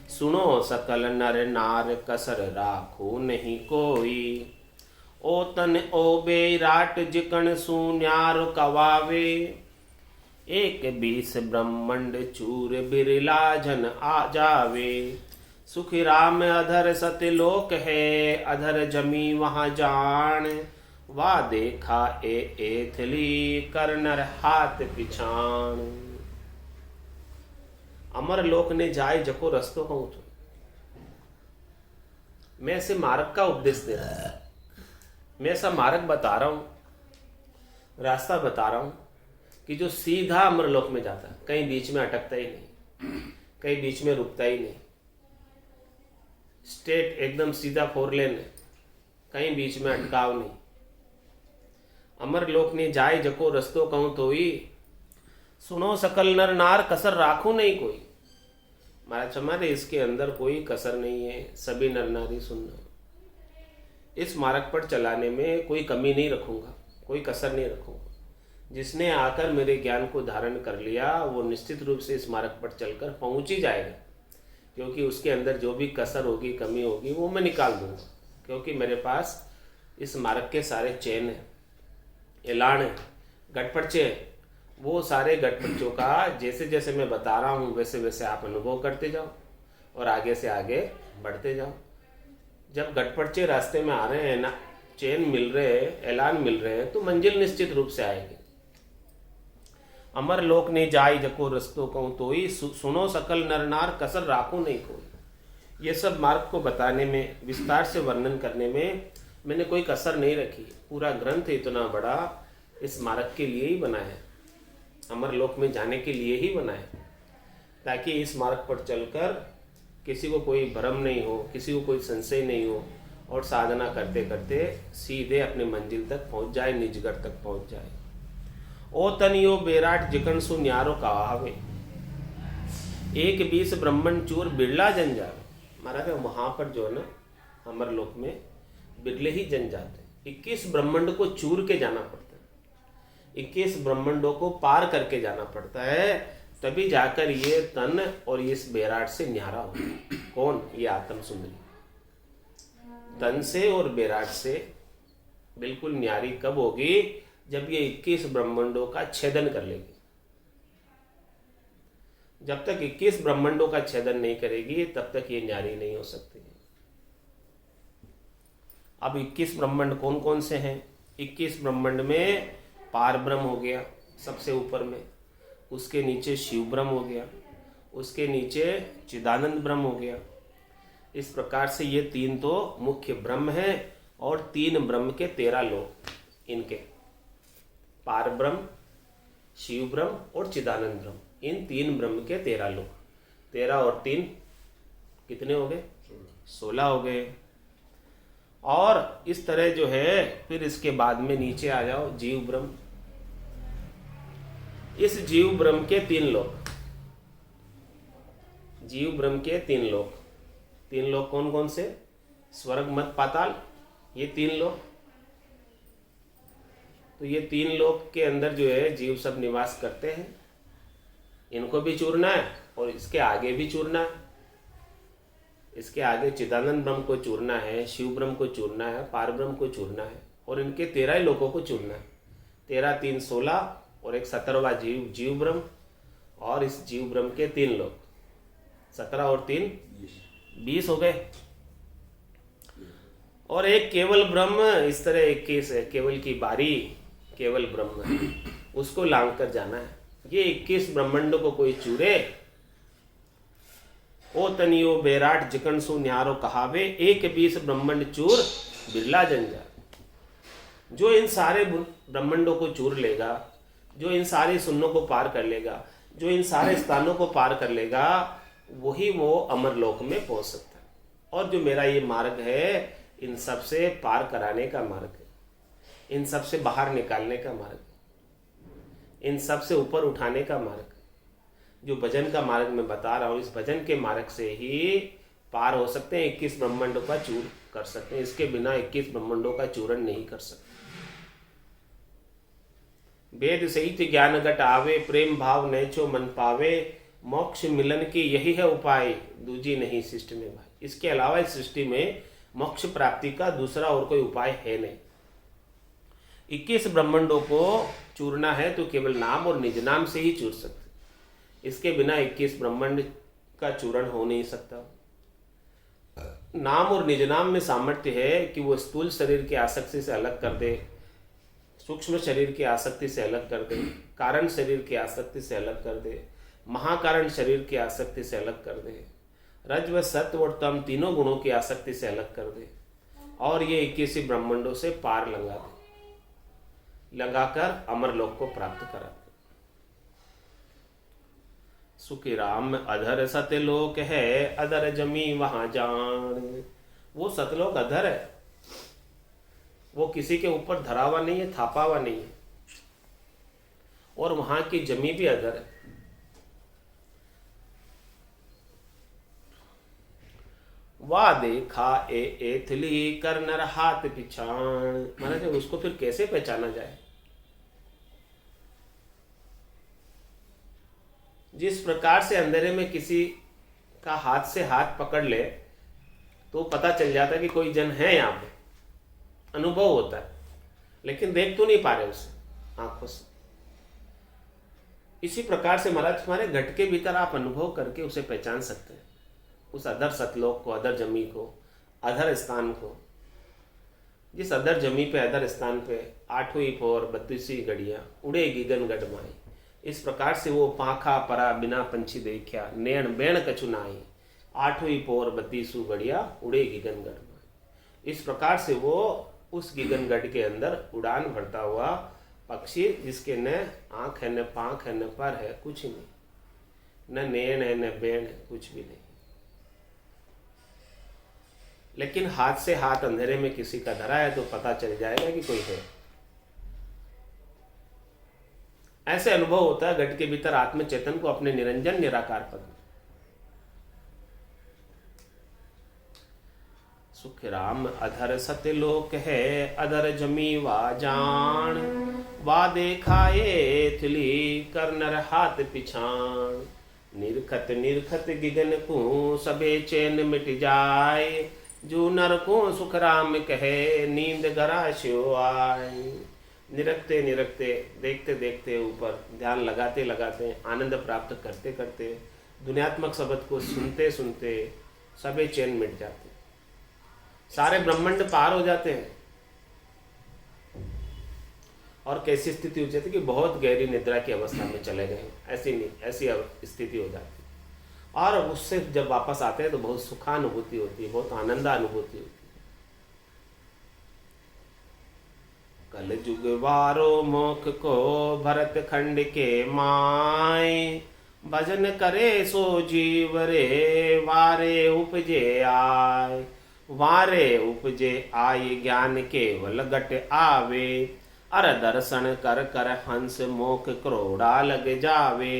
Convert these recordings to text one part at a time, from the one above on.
सुनो सकल नर नार कसर राखो नहीं कोई। ओ तन ओ बेराट जिकण सुन्यार कवावे। एक बीस ब्रह्मंड चूर बिरला जन आ जावे। सुखी राम अधर सत्यलोक है अधर जमी वहाँ जान। वा देखा एथली कर नर हाथ पिछाण। अमर लोक ने जाय जको रस्तो कहूं तो मैं ऐसे मार्ग का उपदेश दे रहा हूं। मैं ऐसा मार्ग बता रहा हूं, रास्ता बता रहा हूं कि जो सीधा अमर लोक में जाता है, कहीं बीच में अटकता ही नहीं, कहीं बीच में रुकता ही नहीं। स्ट्रेट एकदम सीधा 4 लेन है, कहीं बीच में अटकाव नहीं। अमर लोक ने जाय जको रस्तो कहूं तो ही। सुनो सकल नर नार कसर राखो नहीं कोई। महाराज हमारे इसके अंदर कोई कसर नहीं है, सभी नर नारी सुनना। इस मार्ग पर चलाने में कोई कमी नहीं रखूंगा, कोई कसर नहीं रखूंगा। जिसने आकर मेरे ज्ञान को धारण कर लिया वो निश्चित रूप से इस मार्ग पर चलकर पहुंच ही जाएगा, क्योंकि उसके अंदर जो भी कसर होगी, कमी होगी, वो मैं निकाल दूंगा। क्योंकि मेरे पास इस मार्ग के सारे चैन है, एलान है, गटपर्चे है। वो सारे गटपर्चों का जैसे जैसे मैं बता रहा हूँ वैसे वैसे आप अनुभव करते जाओ और आगे से आगे बढ़ते जाओ। जब गटपर्चे रास्ते में आ रहे हैं ना, चैन मिल रहे हैं, ऐलान मिल रहे हैं, तो मंजिल निश्चित रूप से आएगी। अमर लोक ने जाय जको रस्तो कहूँ तो ही। सुनो सकल नर नार कसर राखो नहीं कोई। ये सब मार्ग को बताने में, विस्तार से वर्णन करने में मैंने कोई कसर नहीं रखी। पूरा ग्रंथ इतना बड़ा इस मार्ग के लिए ही बना है, अमर लोक में जाने के लिए ही बना है, ताकि इस मार्ग पर चलकर किसी को कोई भ्रम नहीं हो, किसी को कोई संशय नहीं हो, और साधना करते करते सीधे अपने मंजिल तक पहुंच जाए, निजगढ़ तक पहुंच जाए। ओ तनियो बेराट जिकन सु न्यारो कहावे। एक 20 ब्रह्मण चूर बिरला जन जावे। महाराज वहां पर जो है ना, अमर लोक में बिरले ही जन जाते हैं। 21 ब्रह्मंड को चूर के जाना पड़ता है, 21 ब्रह्मंडों को पार करके जाना पड़ता है, तभी जाकर ये तन और इस बेराट से न्यारा हो। कौन? ये आत्म सुंदरी तन से और बेराट से बिल्कुल न्यारी कब होगी? जब ये 21 ब्रह्मंडों का छेदन कर लेगी। जब तक 21 ब्रह्मंडों का छेदन नहीं करेगी तब तक ये न्यारी नहीं हो सकती। अब 21 ब्रह्मंड कौन कौन से हैं? 21 ब्रह्मंड में पार ब्रह्म हो गया सबसे ऊपर में, उसके नीचे शिव ब्रह्म हो गया, उसके नीचे चिदानंद ब्रह्म हो गया। इस प्रकार से ये 3 तो मुख्य ब्रह्म हैं, और 3 ब्रह्म के 13 लोक इनके, पार ब्रह्म, शिव ब्रह्म और चिदानंद ब्रह्म। इन 3 ब्रह्म के 13 लोक। 13 और 3 कितने हो गए? 16 हो गए। और इस तरह जो है फिर इसके बाद में नीचे आ जाओ, जीव ब्रह्म। इस जीव ब्रह्म के 3 लोक, जीव ब्रह्म के 3 लोक। 3 लोक कौन कौन से? स्वर्ग मत पाताल, ये 3 लोक। तो ये 3 लोक के अंदर जो है जीव सब निवास करते हैं। इनको भी चूरना है और इसके आगे भी चूरना है। इसके आगे चिदानंद ब्रह्म को चूरना है, शिव ब्रह्म को चूरना है, पार ब्रह्म को चूरना है, और इनके 13 लोकों को चूरना है। 13 3 16 और एक 17वां जीव ब्रह्म, और इस जीव ब्रह्म के 3 लोक। 17 और 3 20 हो गए। और एक केवल ब्रह्म, इस तरह 21 है। केवल की बारी, केवल ब्रह्म, उसको लांग कर जाना है। ये 21 ब्रह्मंडों को कोई चूरे। ओ तनियो बेराट जिकन सु न्यारो कहावे। एक 20 ब्रह्मंड चूर बिरला जन जावे। जो इन सारे ब्रह्मंडों को चूर लेगा, जो इन सारे शून्यों को पार कर लेगा, जो इन सारे स्थानों को पार कर लेगा, वही वो अमर लोक में पहुंच सकता है। और जो मेरा ये मार्ग है, इन सब से पार कराने का मार्ग है, इन सब से बाहर निकालने का मार्ग है, इन सब से ऊपर उठाने का मार्ग है। जो भजन का मार्ग मैं बता रहा हूँ, इस भजन के मार्ग से ही पार हो सकते हैं, 21 ब्रह्मंडों का चूर कर सकते हैं। इसके बिना 21 ब्रह्मंडों का चूरण नहीं कर सकते। वेद सहित ज्ञान घट आवे, प्रेम भाव नैचो मन पावे। मोक्ष मिलन की यही है उपाय, दूजी नहीं सृष्टि में भाई। इसके अलावा इस सृष्टि में मोक्ष प्राप्ति का दूसरा और कोई उपाय है नहीं। 21 ब्रह्मांडों को चूरना है तो केवल नाम और निज नाम से ही चूर सकते। इसके बिना 21 ब्रह्मांड का चूरण हो नहीं सकता। नाम और निज नाम में सामर्थ्य है कि वो स्थूल शरीर की आसक्ति से अलग कर दे, सूक्ष्म शरीर की आसक्ति से अलग कर दे, कारण शरीर की आसक्ति से अलग कर दे, महाकारण शरीर की आसक्ति से अलग कर दे, रज व सत्व और तम तीनों गुणों की आसक्ति से अलग कर दे, और ये 21 ब्रह्मांडों से पार लंगा दे, लगाकर अमरलोक को प्राप्त करा दे। सुखी राम अधर सतलोक है, अधर जमी वहां जान। वो सतलोक अधर है, वो किसी के ऊपर धरा हुआ नहीं है, थापा हुआ नहीं है, और वहां की जमी भी अधर है। वाह देखा एथली कर नर हाथ पिछाण। महाराज उसको फिर कैसे पहचाना जाए? जिस प्रकार से अंधेरे में किसी का हाथ से हाथ पकड़ ले तो पता चल जाता है कि कोई जन है यहाँ पे, अनुभव होता है, लेकिन देख तो नहीं पा रहे उसे आंखों से। इसी प्रकार से महाराज हमारे घट के भीतर आप अनुभव करके उसे पहचान सकते हैं, उस अधर सतलोक को, अधर जमी को, अधर स्थान को। जिस अधर जमी पे, अधर स्थान पे 8वीं पोर 32वीं घड़िया उड़ेगी गन गढ़ माई। इस प्रकार से वो पाखा परा बिना पंछी देखा, नैण बैण कछु नाई, 8वीं पोर 32वीं घड़िया उड़ेगी गन गढ़ माई। इस प्रकार से वो उस गिगनगढ़ के अंदर उड़ान भरता हुआ पक्षी, जिसके न आंख है, न पांख है, न पर है, कुछ नहीं, न नैन है, न बैण है, कुछ भी नहीं। लेकिन हाथ से हाथ अंधेरे में किसी का धरा है तो पता चल जाएगा कि कोई है। ऐसे अनुभव होता है घट के भीतर आत्म चेतन को अपने निरंजन निराकार पद में। सुख राम अधर सत्यलोक है, अधर जमी वा जान, वा देखाए थिली कर नर हाथ पिछाण। निरखत निरखत गिगन को सबे चैन मिट जाए, जो नर को सुख राम कहे नींद गरा स्यो आए। निरखते निरखते, देखते देखते, ऊपर ध्यान लगाते लगाते, आनंद प्राप्त करते करते, दुनियात्मक शब्द को सुनते सुनते सबे चैन मिट जाते, सारे ब्रह्मांड पार हो जाते हैं। और कैसी स्थिति हो जाती है कि बहुत गहरी निद्रा की अवस्था में चले गए, ऐसी नहीं, ऐसी स्थिति हो जाती है। और उससे जब वापस आते हैं तो बहुत सुखानुभूति होती है, बहुत आनंदानुभूति होती है। कल जुग वारो मोख को भरत खंड के माय, भजन करे सो जीव रे वारे उपजे आय। वारे उपजे आय ज्ञान केवल घट आवे, अर दर्शन कर कर हंस मोख क्रोड़ा लग जावे।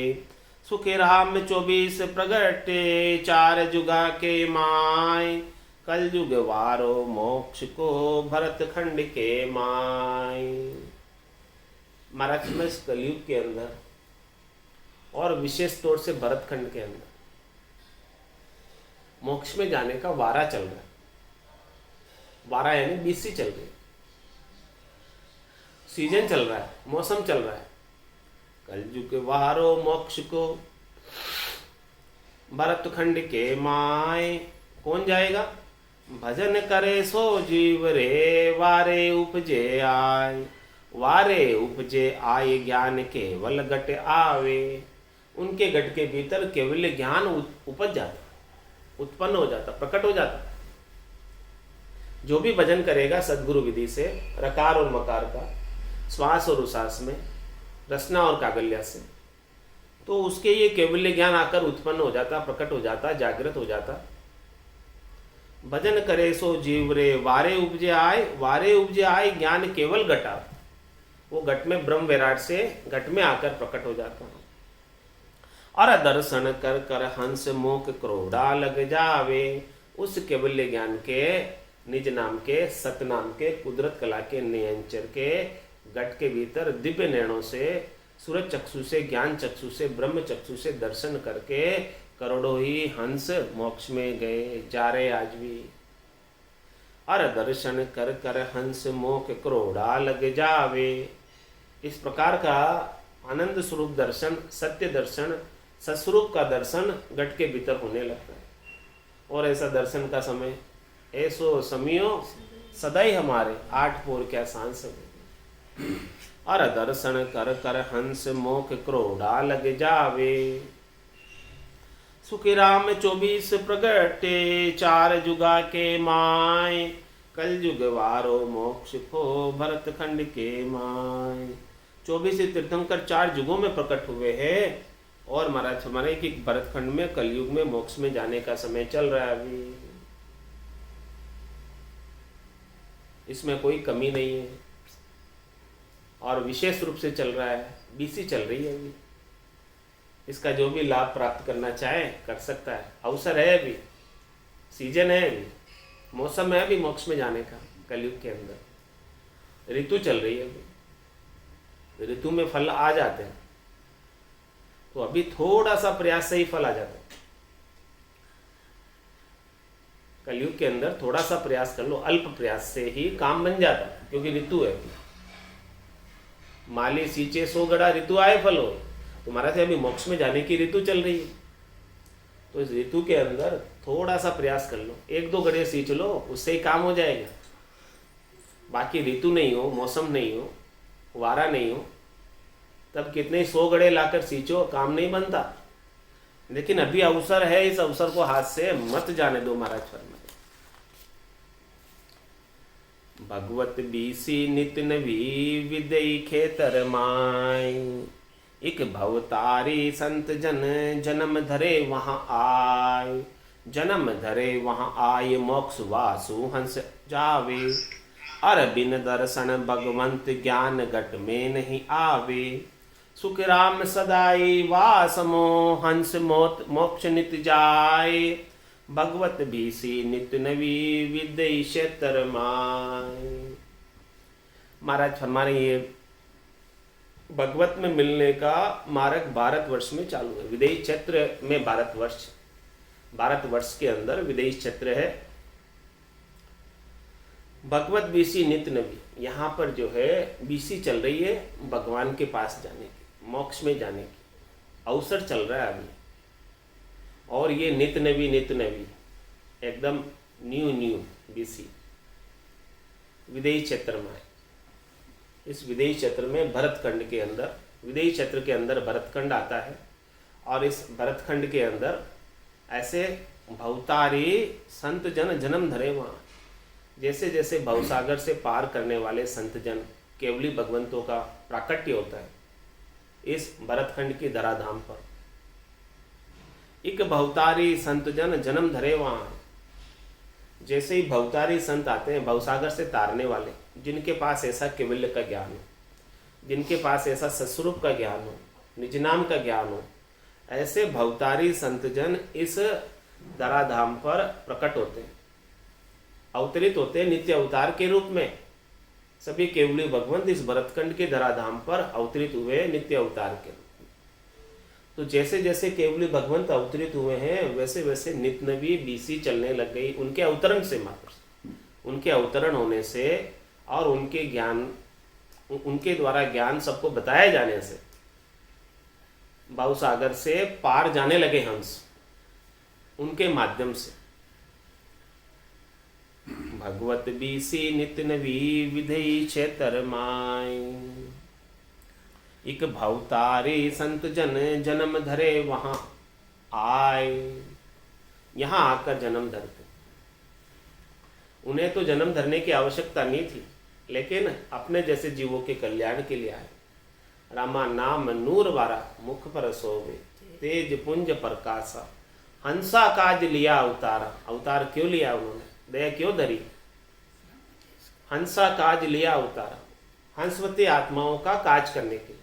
सुख राम 24 प्रगटे, 4 जुगा के माय। कल जुग वारो मोक्ष को भरत खंड के माय। महाराज में इस कलयुग के अंदर और विशेष तौर से भरत खंड के अंदर मोक्ष में जाने का वारा चल रहा है। वारा यानी बीसी चल रही है, सीजन चल रहा है, मौसम चल रहा है। कलयुग वारो मोक्ष को भरत खंड के माय। कौन जाएगा? भजन करे सो जीव रे वारे उपजे आय। वारे उपजे आय ज्ञान केवल घट आवे। उनके घट के भीतर केवल ज्ञान उपज जाता, उत्पन्न हो जाता, प्रकट हो जाता। जो भी भजन करेगा सद्गुरु विधि से, रकार और मकार का, श्वास और उसास में, रसना और कागल्या से, तो उसके ये केवल्य ज्ञान आकर उत्पन्न हो जाता, प्रकट हो जाता, जागृत हो जाता। भजन करे सो जीव रे वारे उपजे आय। वारे उपजे आय ज्ञान केवल घटा, वो घट में ब्रह्म विराट से घट में आकर प्रकट हो जाता। और दर्शन कर कर हंस मोक क्रोड़ा लग जावे। उस केवल्य ज्ञान के, निज नाम के, सतनाम के, कुदरत कला के, नियंचर के घट के भीतर दिव्य नैनों से सूरज चक्षु से, ज्ञान चक्षु से, ब्रह्म चक्षु से दर्शन करके करोड़ों ही हंस मोक्ष में गए, जा रहे आज भी। अर दर्शन कर कर हंस मोख क्रोड़ा लग जावे। इस प्रकार का आनंद स्वरूप दर्शन, सत्य दर्शन, सस्वरूप का दर्शन घट के भीतर होने लगता है। और ऐसा दर्शन का समय ऐसो समियो सदाई हमारे, आठ पोर क्या सांस। अर दर्शन कर कर हंस मोख क्रोड़ा लग जावे। सुखी राम 24 प्रगटे, 4 जुगा के माय। कल जुग वारो मोक्ष को भरत खंड के माय। 24 तीर्थंकर 4 जुगों में प्रकट हुए हैं। और महाराज हमारे कि भरत खंड में कलयुग में मोक्ष में जाने का समय चल रहा है अभी, इसमें कोई कमी नहीं है। और विशेष रूप से चल रहा है, बीसी चल रही है अभी। इसका जो भी लाभ प्राप्त करना चाहे कर सकता है। अवसर है अभी, सीजन है अभी, मौसम है अभी मोक्ष में जाने का। कलयुग के अंदर ऋतु चल रही है अभी, ऋतु में फल आ जाते हैं। तो अभी थोड़ा सा प्रयास से ही फल आ जाता है। कलयुग के अंदर थोड़ा सा प्रयास कर लो, अल्प प्रयास से ही काम बन जाता है, क्योंकि ऋतु है। माली सींचे 100 गड़ा, ऋतु आए फल हो। तुम्हारा से अभी मोक्ष में जाने की ऋतु चल रही है। तो इस ऋतु के अंदर थोड़ा सा प्रयास कर लो, 1-2 गड़े सींच लो, उससे ही काम हो जाएगा। बाकी ऋतु नहीं हो, मौसम नहीं हो, वारा नहीं हो, तब कितने 100 गड़े लाकर सींचो, काम नहीं बनता। लेकिन अभी अवसर है, इस अवसर को हाथ से मत जाने दो। महाराज फरमाए, भगवत बीसी नित नवी विदई खेतर माय। एक भवतारी संत जन जन्म धरे वहां आय। जन्म धरे वहां आय मोक्ष वासु हंस जावे। अर बिन दर्शन भगवंत ज्ञान घट में नहीं आवे। सुख राम सदाई वासमो हंस मोक्ष नित जाय। भगवत बीसी नित नवी विदई क्षेत्र माय। महाराज फरमाने ये भगवत में मिलने का मार्ग भारतवर्ष में चालू है। विदेही क्षेत्र में भारतवर्ष के अंदर विदेही क्षेत्र है। भगवत बीसी नित नवी, यहाँ पर जो है बीसी चल रही है भगवान के पास जाने की, मोक्ष में जाने की अवसर चल रहा है अभी। और ये नित नवी एकदम न्यू बीसी विदेही क्षेत्र में है। इस विदेही क्षेत्र में भरतखंड के अंदर, विदेही क्षेत्र के अंदर भरतखंड आता है। और इस भरतखंड के अंदर ऐसे भवतारी संत जन जन्म धरे वहाँ। जैसे जैसे भवसागर से पार करने वाले संत जन, केवली भगवंतों का प्राकट्य होता है इस भरतखंड की धराधाम पर। एक भवतारी संत जन जन्म धरे वहाँ। जैसे ही भवतारी संत आते हैं, भवसागर से तारने वाले, जिनके पास ऐसा केवल्य का ज्ञान हो, जिनके पास ऐसा सस्वरूप का ज्ञान हो, निज नाम का ज्ञान हो, ऐसे भवतारी संत जन इस धराधाम पर प्रकट होते हैं, अवतरित होते हैं नित्य अवतार के रूप में। सभी केवली भगवंत इस भरतखंड के धराधाम पर अवतरित हुए नित्य अवतार के रूप में। तो जैसे जैसे केवली भगवंत अवतरित हुए हैं, वैसे वैसे नित नवी बीसी चलने लग गई। उनके अवतरण से, मात्र उनके अवतरण होने से और उनके ज्ञान, उनके द्वारा ज्ञान सबको बताए जाने से भवसागर से पार जाने लगे हंस, उनके माध्यम से। भगवत बीसी नित नवी विधेयी क्षेत्र माय। एक भवतारी संत जन जन्म धरे वहां आए। यहां आकर जन्म धरते। उन्हें तो जन्म धरने की आवश्यकता नहीं थी, लेकिन अपने जैसे जीवों के कल्याण के लिए आए। रामा नाम नूर वारा मुख पर सोवे, तेज पुंज प्रकाशा, हंसा काज लिया अवतारा। अवतार क्यों लिया उन्होंने, दया क्यों धरी? हंसा काज लिया अवतारा, हंसवती आत्माओं का काज करने के लिए,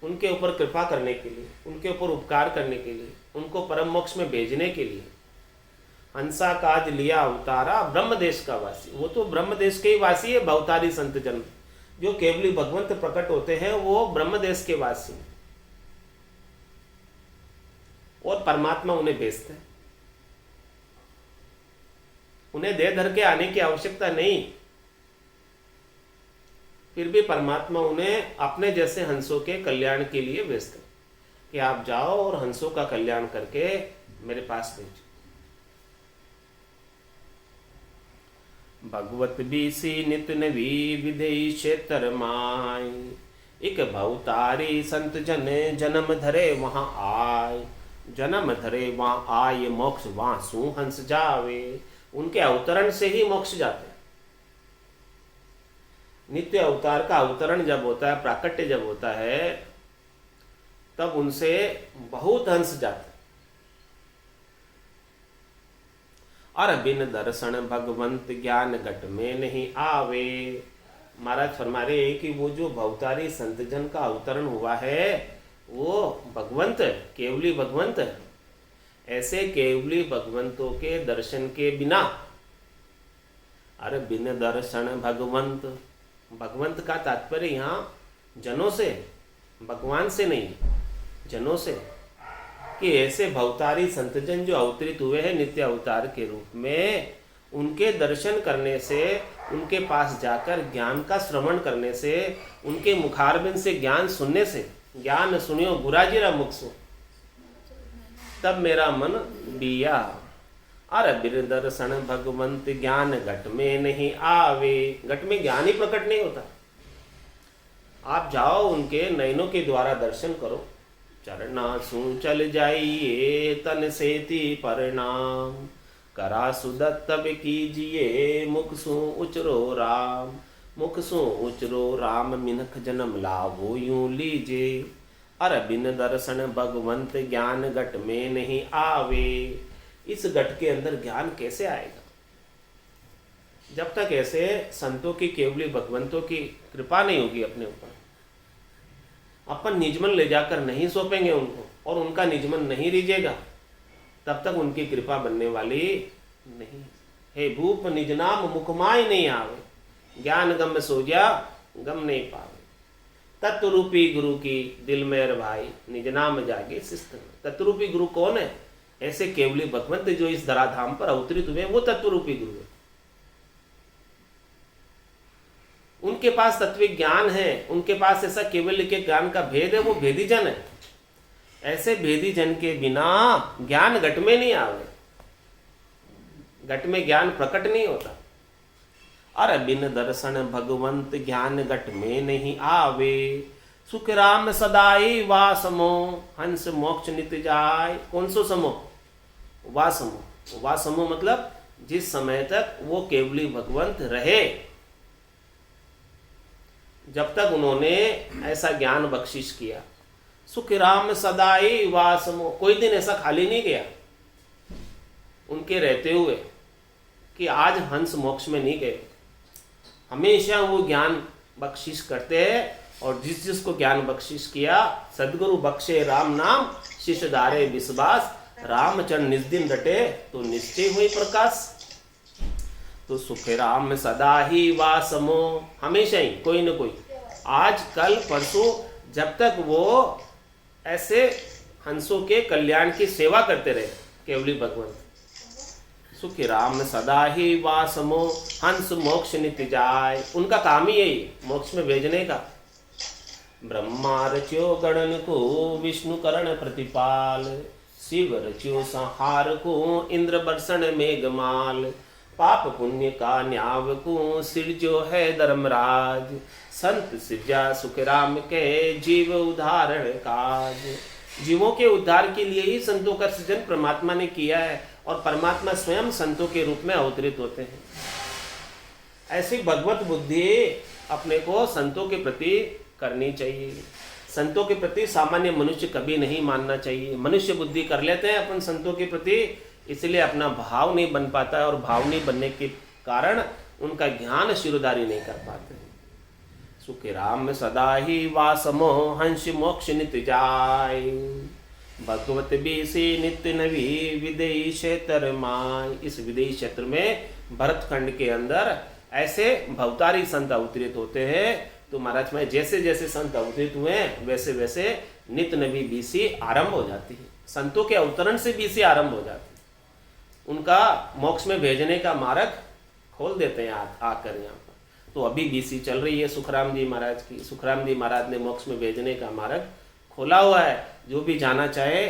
उनके ऊपर कृपा करने के लिए, उनके ऊपर उपकार करने के लिए, उनको परम मोक्ष में भेजने के लिए। हंसा काज लिया अवतारा, ब्रह्म देश का वासी। वो तो ब्रह्म देश के ही वासी है भवतारी संत जन। जो केवली भगवंत प्रकट होते हैं वो ब्रह्मदेश के वासी, और परमात्मा उन्हें भेजते हैं। उन्हें दे धर के आने की आवश्यकता नहीं, फिर भी परमात्मा उन्हें अपने जैसे हंसों के कल्याण के लिए भेजते हैं कि आप जाओ और हंसों का कल्याण करके मेरे पास भेजो। भगवत बीसी नित नवी विदेई क्षेत्र माय, एक भवतारी संत जन जन्म धरे वहां आय, जन्म धरे वहां आय मोक्ष वहां सु हंस जावे। उनके अवतरण से ही मोक्ष जाते हैं। नित्य अवतार का अवतरण जब होता है, प्राकट्य जब होता है, तब उनसे बहुत हंस जाते हैं। और बिन दर्शन भगवंत ज्ञान घट में नहीं आवे। महाराज फरमा रहे कि वो जो भवतारी संत जन का अवतरण हुआ है वो भगवंत, केवली भगवंत है। ऐसे केवली भगवंतों के दर्शन के बिना, अरे बिन दर्शन भगवंत, भगवंत का तात्पर्य यहाँ जनों से, भगवान से नहीं, जनों से, कि ऐसे भवतारी संतजन जो अवतरित हुए हैं नित्य अवतार के रूप में, उनके दर्शन करने से, उनके पास जाकर ज्ञान का श्रवण करने से, उनके मुखारबिंद से ज्ञान सुनने से, ज्ञान सुनियो गुराजीरा मुख सो, तब मेरा मन बिया। अरे बिर दर्शन भगवंत ज्ञान घट में नहीं आवे। घट में ज्ञान ही प्रकट नहीं होता। आप जाओ उनके नयनों के द्वारा दर्शन करो। चरना सू चल जाइए तन सेती परिणाम, करा सुदत्त तब कीजिए मुख सू उचरो राम, मुख सू उचरो राम मिनख जन्म लाभो यूं लीजे। अर बिन दर्शन भगवंत ज्ञान घट में नहीं आवे। इस घट के अंदर ज्ञान कैसे आएगा? जब तक ऐसे संतों की, केवली भगवंतों की कृपा नहीं होगी अपने ऊपर, अपन निजमन ले जाकर नहीं सौंपेंगे उनको और उनका निजमन नहीं रीजेगा, तब तक उनकी कृपा बनने वाली नहीं। हे भूप निज नाम मुखमाय नहीं आवे, ज्ञान गम सोजा गम नहीं पावे। तत्वरूपी गुरु की दिल में भाई, निज नाम जागे शिस्त में। तत्वरूपी गुरु कौन है? ऐसे केवली भगवंत जो इस धराधाम पर अवतरित हुए, वो तत्वरूपी गुरु है। उनके पास तत्विक ज्ञान है, उनके पास ऐसा केवल के ज्ञान का भेद है, वो भेदी जन है। ऐसे भेदी जन के बिना ज्ञान घट में नहीं आवे, घट में ज्ञान प्रकट नहीं होता। अरे बिन दर्शन भगवंत ज्ञान घट में नहीं आवे। सुख राम सदाई वासमो, हंस मोक्ष नित जाय। कौन सो समो? वासमो। वासमो मतलब जिस समय तक वो केवली भगवंत रहे, जब तक उन्होंने ऐसा ज्ञान बख्शिश किया। सुख राम सदाई वासमो, कोई दिन ऐसा खाली नहीं गया उनके रहते हुए कि आज हंस मोक्ष में नहीं गए। हमेशा वो ज्ञान बख्शिश करते हैं, और जिस जिसको ज्ञान बख्शिश किया, सदगुरु बख्शे राम नाम, शिष्य धारे विश्वास, रामचरण निज दिन रटे तो निश्चय हुई प्रकाश। तो सुख राम सदा ही वासमो, हमेशा ही कोई न कोई, आज कल परसों, जब तक वो ऐसे हंसों के कल्याण की सेवा करते रहे केवली भगवंत। सुख राम सदा ही वासमो, हंस मोक्ष नित्य जाय। उनका काम ही यही, मोक्ष में भेजने का। ब्रह्मा रच्यो गणन को, विष्णु करण प्रतिपाल, शिव रच्यो संहार को, इंद्र बरसण मेघमाल, पाप पुण्य का न्याव को, सिरजो है धर्मराज, संत सिरजा सुख राम के, जीव उदाहरण काज। जीवों के उद्धार के लिए ही संतों का सृजन परमात्मा ने किया है, और परमात्मा स्वयं संतों के रूप में अवतरित होते हैं। ऐसी भगवत बुद्धि अपने को संतों के प्रति करनी चाहिए। संतों के प्रति सामान्य मनुष्य कभी नहीं मानना चाहिए। मनुष्य बुद्धि कर लेते हैं अपन संतों के प्रति, इसलिए अपना भाव नहीं बन पाता है, और भाव नहीं बनने के कारण उनका ज्ञान शिरोधारी नहीं कर पाते। सुख राम सदा ही वासमो, हंस मोक्ष नित जाय। भगवत बीसी नित्य नवी विदेही क्षेत्र माय। इस विदेही क्षेत्र में भरतखंड के अंदर ऐसे भवतारी संत अवतरित होते हैं, तो महाराज में जैसे जैसे संत अवतरित हुए वैसे वैसे नित नवी बीसी आरंभ हो जाती है। संतों के अवतरण से बीसी आरंभ हो जाती है, उनका मोक्ष में भेजने का मार्ग खोल देते हैं आकर यहाँ पर। तो अभी बीसी चल रही है सुखराम जी महाराज की। सुखराम जी महाराज ने मोक्ष में भेजने का मार्ग खोला हुआ है, जो भी जाना चाहे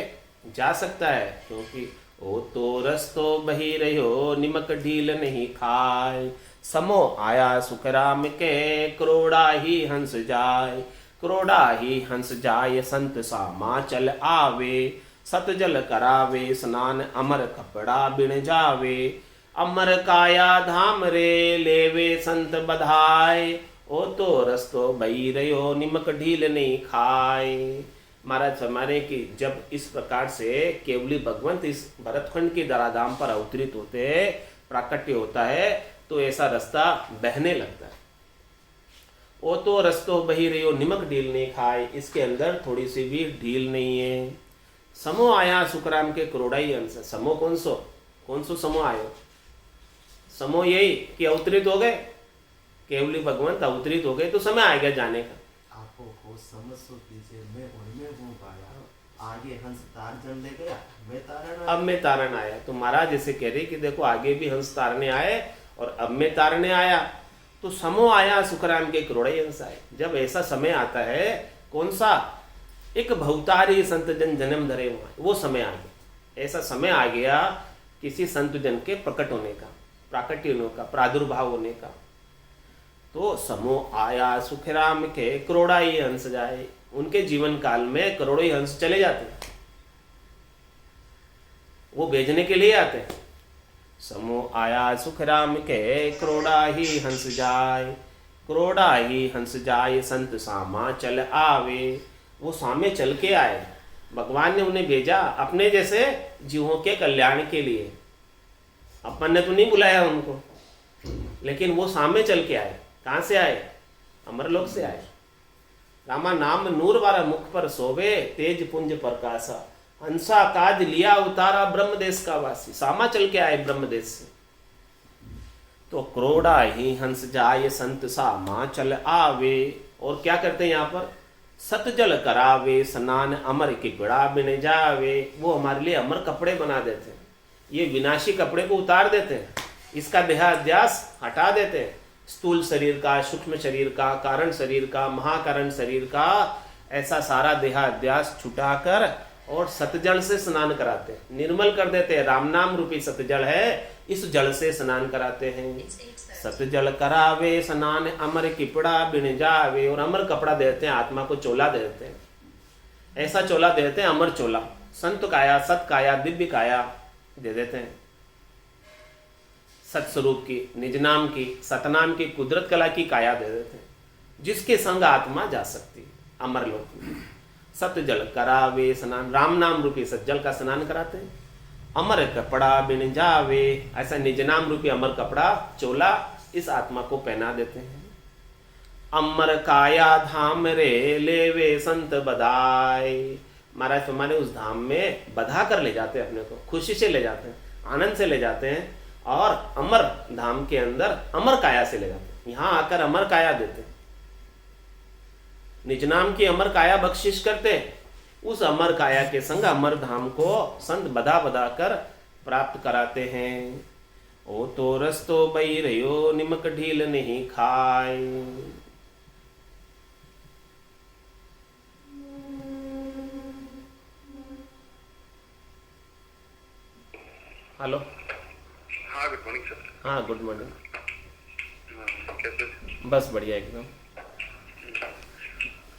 जा सकता है, क्योंकि ओ तो रस्तो बही रहो निमक ढील नहीं खाए, समो आया सुखराम के करोड़ा ही हंस जाए, करोड़ा ही हंस जाए संत सामा चल आवे, सत जल करावे स्नान अमर कपड़ा बिन जावे, अमर काया धाम रे लेवे संत बधाए, ओ तो रस्तो बही रहो निमक ढील नहीं खाए। महाराज फरमाने कि जब इस प्रकार से केवली भगवंत इस भरतखंड के धराधाम पर अवतरित होते हैं, प्राकट्य होता है, तो ऐसा रास्ता बहने लगता है। ओ तो रस्तो बही रही हो निमक ढील नहीं खाए, इसके अंदर थोड़ी सी भी ढील नहीं है। समो आया सुखराम के करोड़ाई अंश। समो कौन सो समो आयो? समो यही कि अवतरित हो गए, केवली भगवंत अवतरित हो गए तो समय आ गया जाने का। आपको को समझ सो कीजिए, मैं उनमें हूँ पाया, आगे हंस तार जन ले गया, मैं तारण आया। अब मैं तारण आया। तो महाराज जैसे कह रहे कि देखो आगे भी हंस तारने आए और अब मैं तारने आया। तो समो आया सुखराम के करोड़े अंश आए। जब ऐसा समय आता है, कौन सा? एक भवतारी संत जन जन्म धरे हुआ, वो समय आ गया। ऐसा समय आ गया किसी संत जन के प्रकट होने का, प्राकट्य होने का, प्रादुर्भाव होने का। तो समो आया सुखराम के करोड़ा ही हंस जाए। उनके जीवन काल में करोड़ों ही हंस चले जाते हैं, वो भेजने के लिए आते हैं। समो आया सुखराम के करोड़ा ही हंस जाए, करोड़ा ही हंस जाए संत सामा चल आवे। वो सामे चल के आए, भगवान ने उन्हें भेजा अपने जैसे जीवों के कल्याण के लिए। अपन ने तो नहीं बुलाया उनको, लेकिन वो सामे चल के आए। कहाँ से आए? अमरलोक से आए। रामा नाम नूर वाला मुख पर सोवे, तेज पुंज प्रकाशा, हंसा काज लिया उतारा ब्रह्म देश का वासी। सामा चल के आए ब्रह्म देश से। तो करोड़ा ही हंस जाए संत सामा चल आवे। और क्या करते हैं यहाँ पर? सतजल करावे स्नान अमर की गड़ा बिन जावे। वो हमारे लिए अमर कपड़े बना देते हैं, ये विनाशी कपड़े को उतार देते हैं, इसका देहाध्यास हटा देते हैं। स्थूल शरीर का, सूक्ष्म शरीर का, कारण शरीर का, महाकारण शरीर का, ऐसा सारा देहाध्यास छुटाकर और सतजल से स्नान कराते हैं, निर्मल कर देते हैं। राम नाम रूपी सतजल है, इस जल से स्नान कराते हैं। सतजल करावे स्नान अमर किपड़ा बिन जावे। और अमर कपड़ा देते हैं, आत्मा को चोला देते हैं। ऐसा चोला देते हैं, अमर चोला, संत काया, सत काया, दिव्य काया दे देते हैं। सत्स्वरूप की, निज नाम की, सतनाम की, कुदरत कला की काया दे देते हैं, जिसके संग आत्मा जा सकती है अमर लोक में। सतजल करावे स्नान, राम नाम रूपी सतजल का स्नान कराते हैं। अमर कपड़ा बिन जावे, ऐसा निज नाम रूपी अमर कपड़ा, चोला इस आत्मा को पहना देते हैं। अमर काया धाम रे लेवे संत बधाई। महाराज हमारे उस धाम में बधा कर ले जाते हैं, अपने को खुशी से ले जाते हैं, आनंद से ले जाते हैं। और अमर धाम के अंदर अमर काया से ले जाते हैं, यहां आकर अमर काया देते हैं। निज नाम की अमर काया बख्शिश करते हैं। उस अमर काया के संग अमर धाम को संत बधा बधा कर प्राप्त कराते हैं। ओ तो रस्तो बही रहो निमक ढील नहीं खाए। हेलो। हाँ, गुड मॉर्निंग सर। हाँ, गुड मॉर्निंग। कैसे? बस बढ़िया एकदम।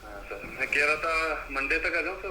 हाँ सर, मैं कह रहा था मंडे तक आ जाऊँ सर।